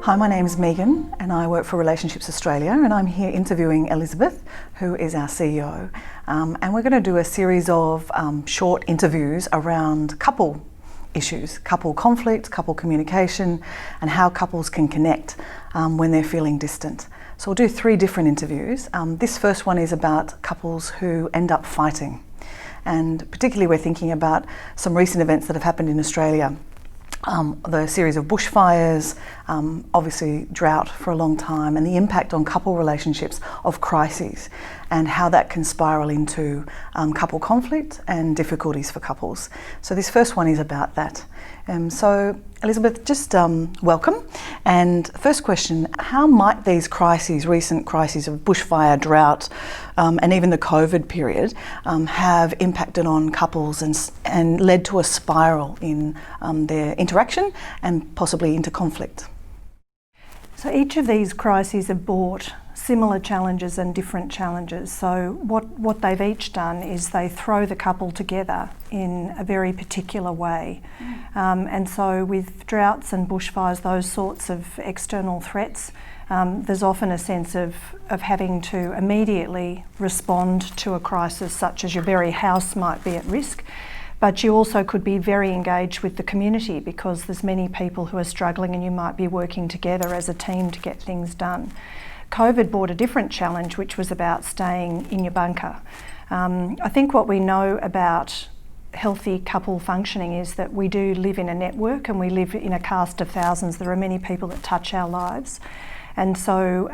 Hi, my name is Megan and I work for Relationships Australia, and I'm here interviewing Elizabeth, who is our CEO. And we're going to do a series of short interviews around couple issues, couple conflict, couple communication, and how couples can connect when they're feeling distant. So we'll do 3 different interviews. This first one is about couples who end up fighting. And particularly we're thinking about some recent events that have happened in Australia. The series of bushfires, obviously drought for a long time, and the impact on couple relationships of crises and how that can spiral into couple conflict and difficulties for couples. So this first one is about that. So Elizabeth, just welcome. And first question, how might these crises, recent crises of bushfire, drought, and even the COVID period have impacted on couples and led to a spiral in their interaction and possibly into conflict? So each of these crises have brought similar challenges and different challenges. So what they've each done is they throw the couple together in a very particular way. And so with droughts and bushfires, those sorts of external threats, there's often a sense of having to immediately respond to a crisis, such as your very house might be at risk. But you also could be very engaged with the community because there's many people who are struggling and you might be working together as a team to get things done. COVID brought a different challenge, which was about staying in your bunker. I think what we know about healthy couple functioning is that we do live in a network and we live in a cast of thousands. There are many people that touch our lives. And so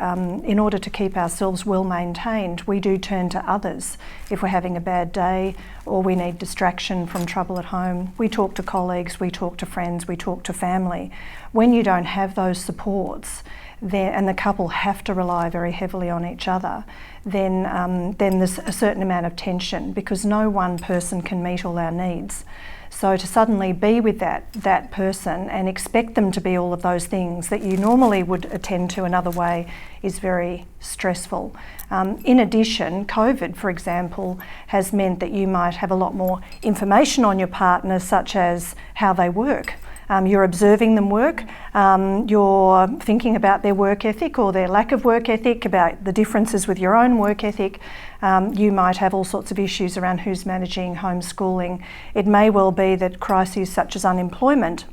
in order to keep ourselves well maintained, we do turn to others. If we're having a bad day or we need distraction from trouble at home, we talk to colleagues, we talk to friends, we talk to family. When you don't have those supports, and the couple have to rely very heavily on each other, then there's a certain amount of tension because no one person can meet all our needs. So to suddenly be with that person and expect them to be all of those things that you normally would attend to another way is very stressful. In addition, COVID, for example, has meant that you might have a lot more information on your partner, such as how they work. You're observing them work, you're thinking about their work ethic or their lack of work ethic, about the differences with your own work ethic. You might have all sorts of issues around who's managing homeschooling. It may well be that crises such as unemployment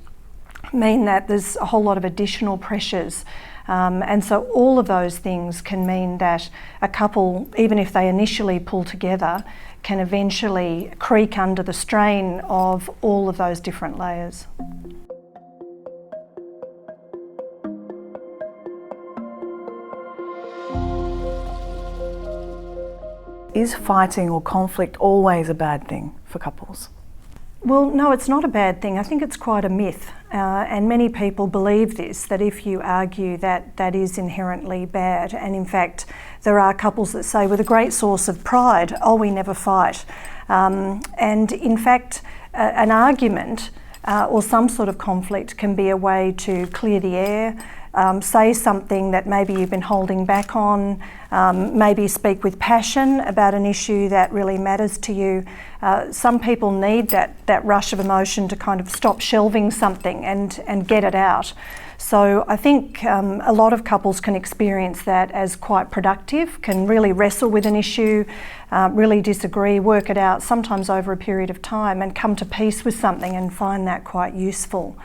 mean that there's a whole lot of additional pressures. And so all of those things can mean that a couple, even if they initially pull together, can eventually creak under the strain of all of those different layers. Is fighting or conflict always a bad thing for couples? Well, no, it's not a bad thing. I think it's quite a myth. And many people believe this, that if you argue that is inherently bad. And in fact, there are couples that say with a great source of pride, oh, we never fight. And in fact, an argument or some sort of conflict can be a way to clear the air, say something that maybe you've been holding back on, maybe speak with passion about an issue that really matters to you. Some people need that rush of emotion to kind of stop shelving something and get it out. So I think a lot of couples can experience that as quite productive, can really wrestle with an issue, really disagree, work it out, sometimes over a period of time, and come to peace with something and find that quite useful.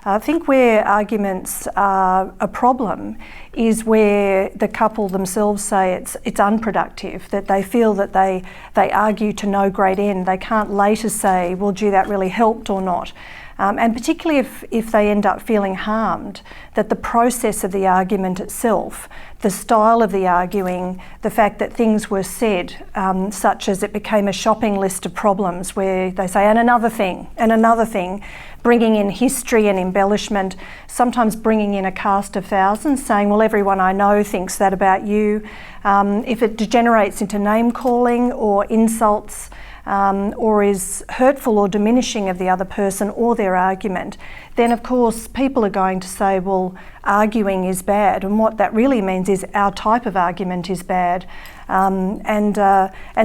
I think where arguments are a problem is where the couple themselves say it's unproductive, that they feel that they argue to no great end. They can't later say, well, gee, that really helped or not. And particularly if they end up feeling harmed, that the process of the argument itself, the style of the arguing, the fact that things were said, such as it became a shopping list of problems where they say, and another thing, bringing in history and embellishment, sometimes bringing in a cast of thousands, saying, well, everyone I know thinks that about you. If it degenerates into name calling or insults, or is hurtful or diminishing of the other person or their argument, then of course people are going to say, well, arguing is bad. And what that really means is our type of argument is bad. And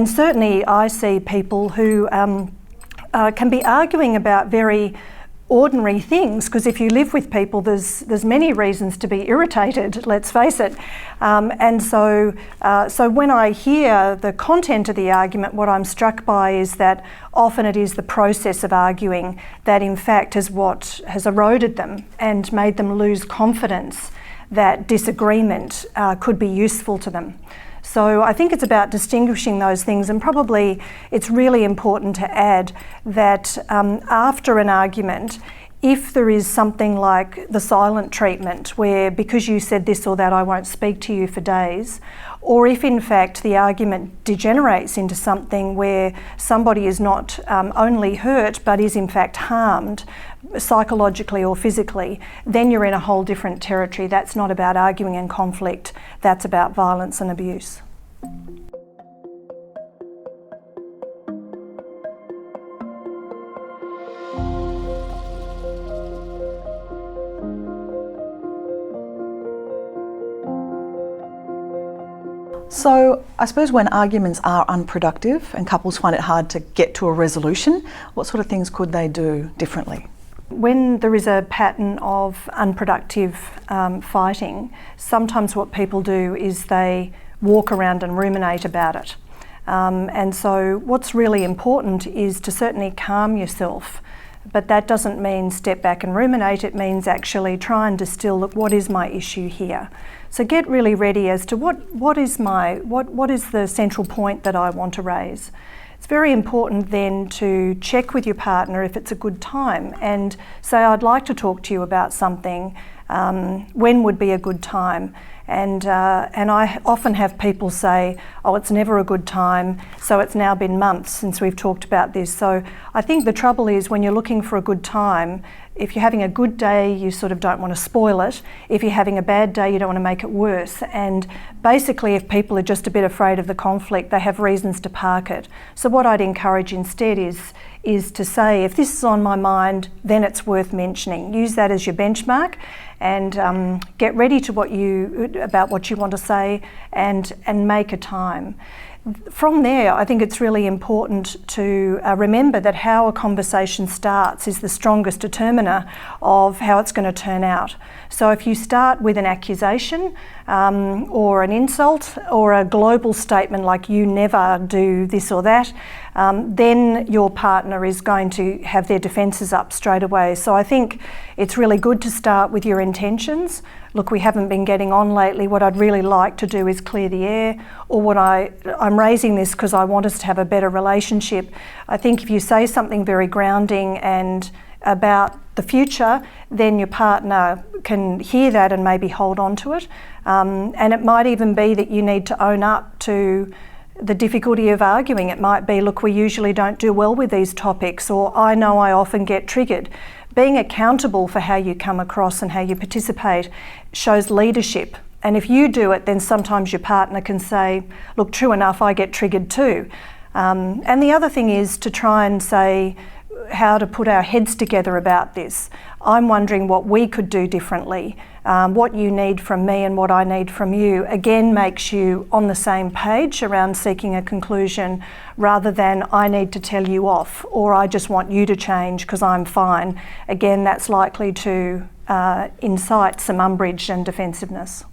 certainly I see people who can be arguing about very ordinary things, because if you live with people, there's many reasons to be irritated, let's face it. And so when I hear the content of the argument, what I'm struck by is that often it is the process of arguing that in fact is what has eroded them and made them lose confidence that disagreement could be useful to them. So I think it's about distinguishing those things, and probably it's really important to add that after an argument, if there is something like the silent treatment, where because you said this or that I won't speak to you for days, or if in fact the argument degenerates into something where somebody is not only hurt but is in fact harmed psychologically or physically, then you're in a whole different territory. That's not about arguing and conflict, that's about violence and abuse. So I suppose when arguments are unproductive and couples find it hard to get to a resolution, what sort of things could they do differently? When there is a pattern of unproductive fighting, sometimes what people do is they walk around and ruminate about it. And so what's really important is to certainly calm yourself, but that doesn't mean step back and ruminate. It means actually try and distill, look, what is my issue here? So get really ready as to what is the central point that I want to raise. It's very important then to check with your partner if it's a good time and say, I'd like to talk to you about something. When would be a good time? And I often have people say, oh, it's never a good time, so it's now been months since we've talked about this. So I think the trouble is when you're looking for a good time, if you're having a good day, you sort of don't want to spoil it. If you're having a bad day, you don't want to make it worse. And basically, if people are just a bit afraid of the conflict, they have reasons to park it. So what I'd encourage instead is to say, if this is on my mind, then it's worth mentioning. Use that as your benchmark and get ready to about what you want to say and make a time. From there, I think it's really important to remember that how a conversation starts is the strongest determiner of how it's going to turn out. So if you start with an accusation or an insult or a global statement like you never do this or that, then your partner is going to have their defences up straight away. So I think it's really good to start with your intentions. Look, we haven't been getting on lately. What I'd really like to do is clear the air, or I'm raising this because I want us to have a better relationship. I think if you say something very grounding and about the future, then your partner can hear that and maybe hold on to it. And it might even be that you need to own up to the difficulty of arguing. It might be, look, we usually don't do well with these topics, or I know I often get triggered. Being accountable for how you come across and how you participate shows leadership. And if you do it, then sometimes your partner can say, look, true enough, I get triggered too. And the other thing is to try and say how to put our heads together about this. I'm wondering what we could do differently. What you need from me and what I need from you, again, makes you on the same page around seeking a conclusion rather than I need to tell you off or I just want you to change because I'm fine. Again, that's likely to incite some umbrage and defensiveness.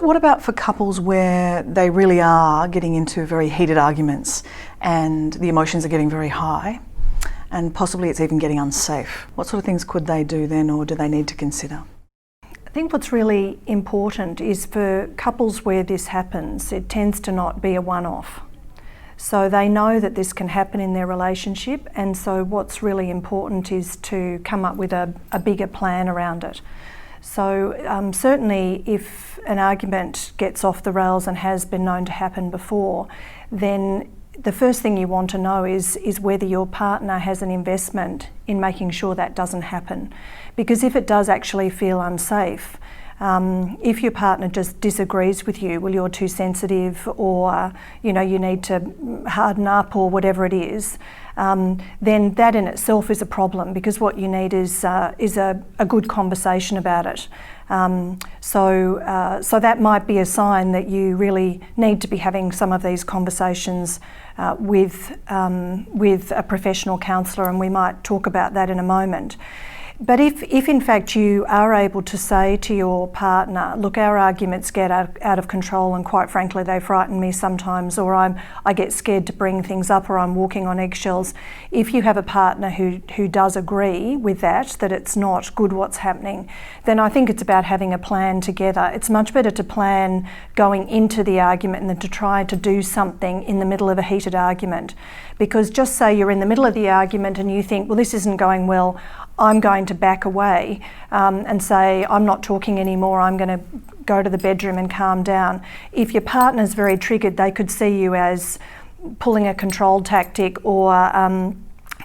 What about for couples where they really are getting into very heated arguments and the emotions are getting very high and possibly it's even getting unsafe? What sort of things could they do then, or do they need to consider? I think what's really important is for couples where this happens, it tends to not be a one-off. So they know that this can happen in their relationship, and so what's really important is to come up with a bigger plan around it. So certainly if an argument gets off the rails and has been known to happen before, then the first thing you want to know is whether your partner has an investment in making sure that doesn't happen. Because if it does actually feel unsafe, If your partner just disagrees with you, well, you're too sensitive, or you need to harden up, or whatever it is, then that in itself is a problem, because what you need is a good conversation about it. So that might be a sign that you really need to be having some of these conversations with a professional counsellor, and we might talk about that in a moment. But if in fact you are able to say to your partner, look, our arguments get out of control, and quite frankly they frighten me sometimes, or I get scared to bring things up, or I'm walking on eggshells. If you have a partner who does agree with that it's not good what's happening, then I think it's about having a plan together. It's much better to plan going into the argument than to try to do something in the middle of a heated argument. Because just say you're in the middle of the argument and you think, well, this isn't going well, I'm going to back away and say, I'm not talking anymore, I'm going to go to the bedroom and calm down. If your partner's very triggered, they could see you as pulling a control tactic, or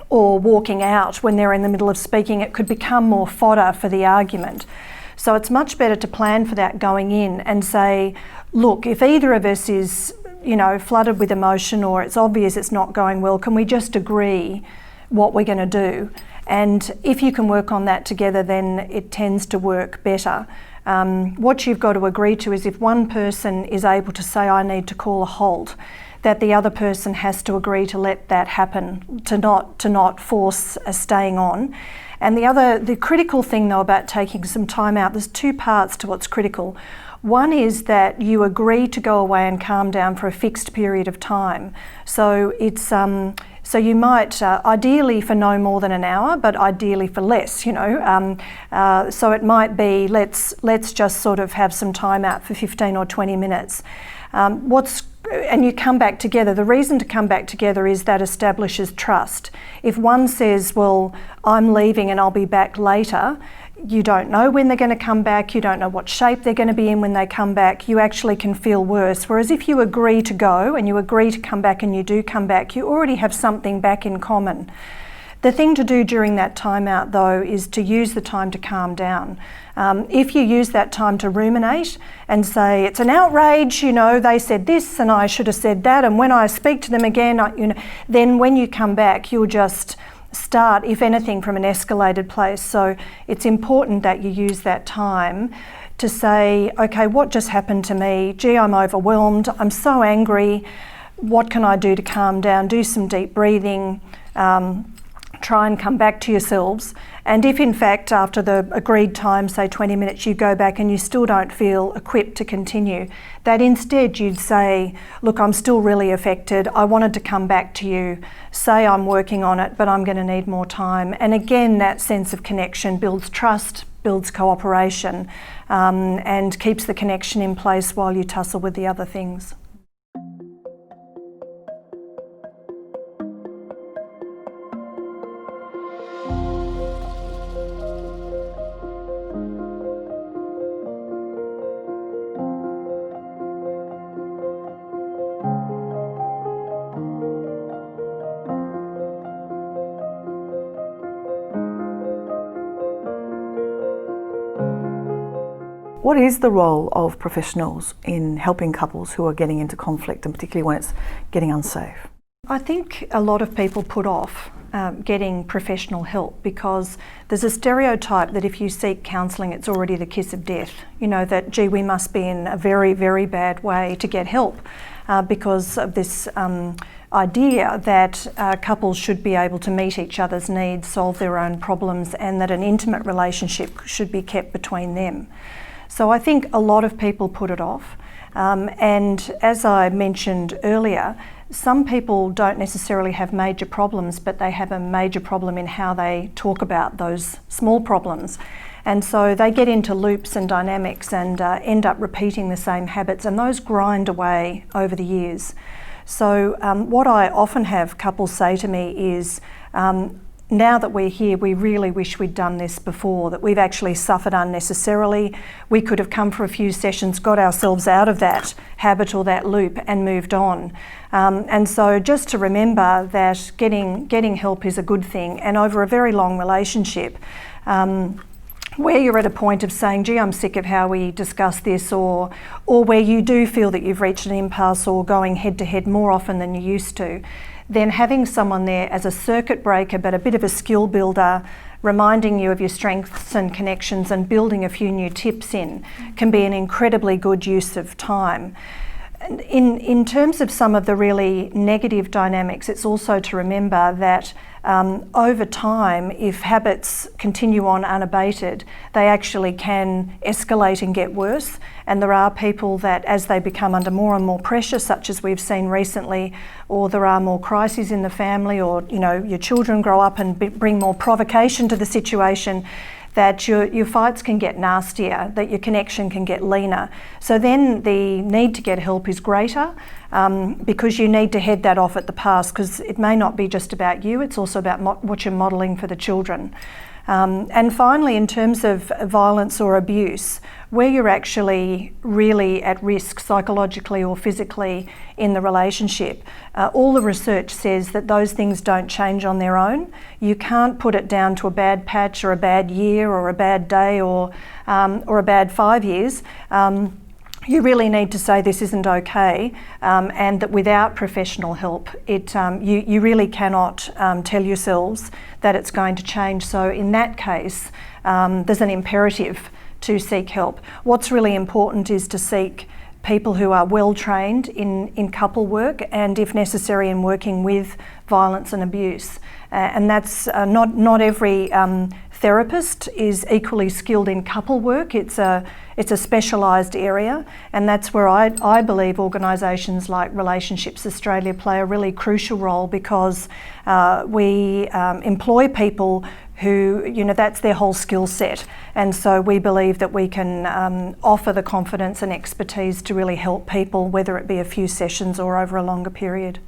walking out when they're in the middle of speaking. It could become more fodder for the argument. So it's much better to plan for that going in and say, look, if either of us is flooded with emotion, or it's obvious it's not going well, can we just agree what we're going to do? And if you can work on that together, then it tends to work better. What you've got to agree to is, if one person is able to say, I need to call a halt, that the other person has to agree to let that happen, to not force a staying on. And the critical thing though about taking some time out, there's two parts to what's critical. One is that you agree to go away and calm down for a fixed period of time. So it's so you might ideally for no more than an hour, but ideally for less. So it might be let's just sort of have some time out for 15 or 20 minutes. And you come back together. The reason to come back together is that establishes trust. If one says, well, I'm leaving and I'll be back later, you don't know when they're going to come back, you don't know what shape they're going to be in when they come back, you actually can feel worse. Whereas if you agree to go and you agree to come back and you do come back, you already have something back in common. The thing to do during that time out though is to use the time to calm down. If you use that time to ruminate and say, it's an outrage, they said this and I should have said that, and when I speak to them again, then when you come back, you'll just start, if anything, from an escalated place. So it's important that you use that time to say, okay, what just happened to me? Gee, I'm overwhelmed, I'm so angry, what can I do to calm down? Do some deep breathing, try and come back to yourselves. And if in fact after the agreed time, say 20 minutes, you go back and you still don't feel equipped to continue, that instead you'd say, look, I'm still really affected, I wanted to come back to you, say I'm working on it, but I'm going to need more time. And again, that sense of connection builds trust, builds cooperation, and keeps the connection in place while you tussle with the other things. What is the role of professionals in helping couples who are getting into conflict, and particularly when it's getting unsafe? I think a lot of people put off getting professional help because there's a stereotype that if you seek counselling, it's already the kiss of death. That, gee, we must be in a very, very bad way to get help because of this idea that couples should be able to meet each other's needs, solve their own problems, and that an intimate relationship should be kept between them. So I think a lot of people put it off. And as I mentioned earlier, some people don't necessarily have major problems, but they have a major problem in how they talk about those small problems. And so they get into loops and dynamics and end up repeating the same habits, and those grind away over the years. So what I often have couples say to me is, now that we're here, we really wish we'd done this before, that we've actually suffered unnecessarily. We could have come for a few sessions, got ourselves out of that habit or that loop and moved on. And so just to remember that getting help is a good thing, and over a very long relationship, where you're at a point of saying, gee, I'm sick of how we discuss this, or where you do feel that you've reached an impasse or going head to head more often than you used to, then having someone there as a circuit breaker but a bit of a skill builder, reminding you of your strengths and connections and building a few new tips in, can be an incredibly good use of time. And in terms of some of the really negative dynamics, it's also to remember that over time, if habits continue on unabated, they actually can escalate and get worse. And there are people that, as they become under more and more pressure, such as we've seen recently, or there are more crises in the family, or your children grow up and bring more provocation to the situation, that your fights can get nastier, that your connection can get leaner. So then the need to get help is greater, because you need to head that off at the pass, because it may not be just about you, it's also about what you're modelling for the children. And finally, in terms of violence or abuse, where you're actually really at risk psychologically or physically in the relationship, all the research says that those things don't change on their own. You can't put it down to a bad patch or a bad year or a bad day or a bad 5 years. You really need to say this isn't okay, and that without professional help, you really cannot tell yourselves that it's going to change. So in that case, there's an imperative to seek help. What's really important is to seek people who are well trained in couple work, and if necessary in working with violence and abuse. And that's not every therapist is equally skilled in couple work. It's a specialised area, and that's where I believe organisations like Relationships Australia play a really crucial role, because we employ people who, that's their whole skill set. And so we believe that we can offer the confidence and expertise to really help people, whether it be a few sessions or over a longer period.